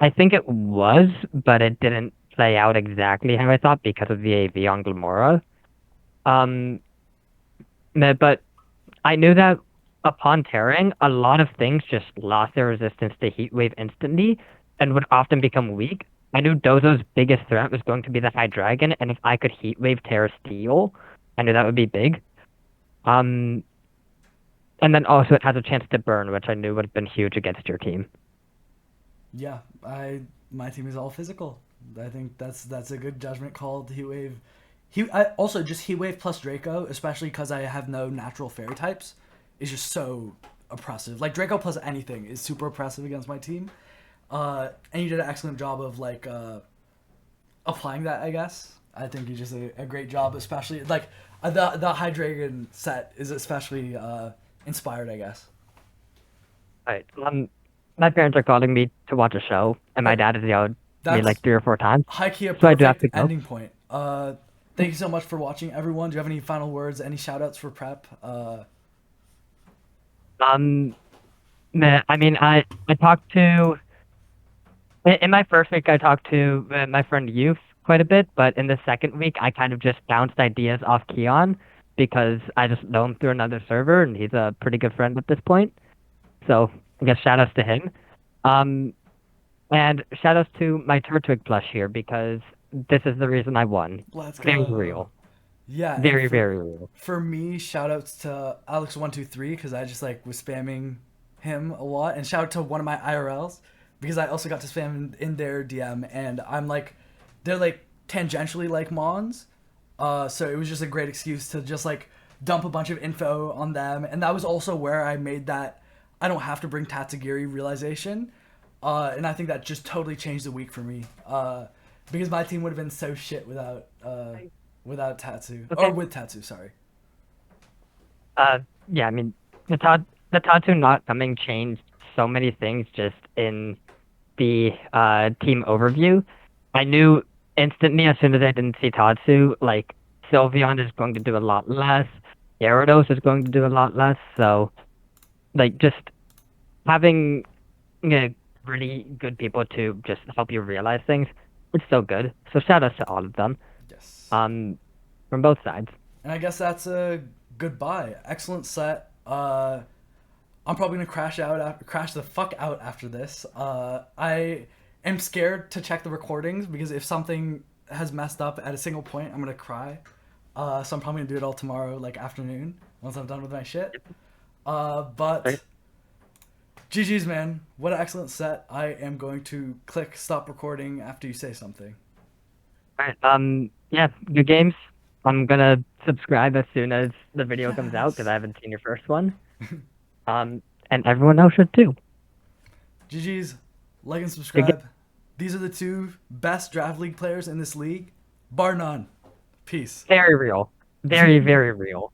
I think it was, but it didn't play out exactly how I thought because of the AV on Glamora. Um, but I knew that upon tearing, a lot of things just lost their resistance to heat wave instantly and would often become weak. I knew Dozo's biggest threat was going to be the High Dragon, and if I could heat wave Terra Steel, I knew that would be big. Um, and then also it has a chance to burn, which I knew would have been huge against your team. Yeah, I my team is all physical. I think that's a good judgment call. Heat Wave, I also just Heat Wave plus Draco, especially because I have no natural fairy types, is just so oppressive. Like Draco plus anything is super oppressive against my team. And you did an excellent job of like applying that. I guess I think you just did a great job, especially like the High Dragon set is especially inspired. I guess. All right. My parents are calling me to watch a show, and my Oh, dad has yelled at me like that's 3 or 4 times, high key a so I do have perfect to go. ending point. Thank you so much for watching, everyone. Do you have any final words? Any shout outs for prep? Um, I mean, I talked to in my first week, I talked to my friend Youth quite a bit, but in the second week, I kind of just bounced ideas off Keon because I just know him through another server, and he's a pretty good friend at this point. So I guess shout outs to him. Um, and shout outs to my Turtwig plush here because this is the reason I won. Let's Very go. real. Yeah, and Very, very real. for me, shout outs to Alex123 because I just like was spamming him a lot, and shout out to one of my IRLs because I also got to spam in their DM, and I'm like, they're like tangentially like Mons, so it was just a great excuse to just like dump a bunch of info on them, and that was also where I made that I don't have to bring Tatsugiri realization, and I think that just totally changed the week for me, because my team would have been so shit without Tatsu or Okay. with Tatsu. Sorry. Uh, yeah, I mean, the Tatsu not coming changed so many things just in the team overview. I knew instantly as soon as I didn't see Tatsu, like Sylveon is going to do a lot less, Gyarados is going to do a lot less. So like just having you know, really good people to just help you realize things, it's so good. So shout outs to all of them, Yes. um, from both sides. And I guess that's a goodbye. Excellent set. I'm probably gonna crash the fuck out after this. I am scared to check the recordings because if something has messed up at a single point, I'm gonna cry. So I'm probably gonna do it all tomorrow, like afternoon, once I'm done with my shit. Okay. But GG's, man. What an excellent set. I am going to click stop recording after you say something. All right. Yeah, good games. I'm gonna subscribe as soon as the video comes out because Yes. I haven't seen your first one. And everyone else should too. GG's. Like and Good game. subscribe. These are the two best draft league players in this league, bar none. Peace. Very real. Very, very real.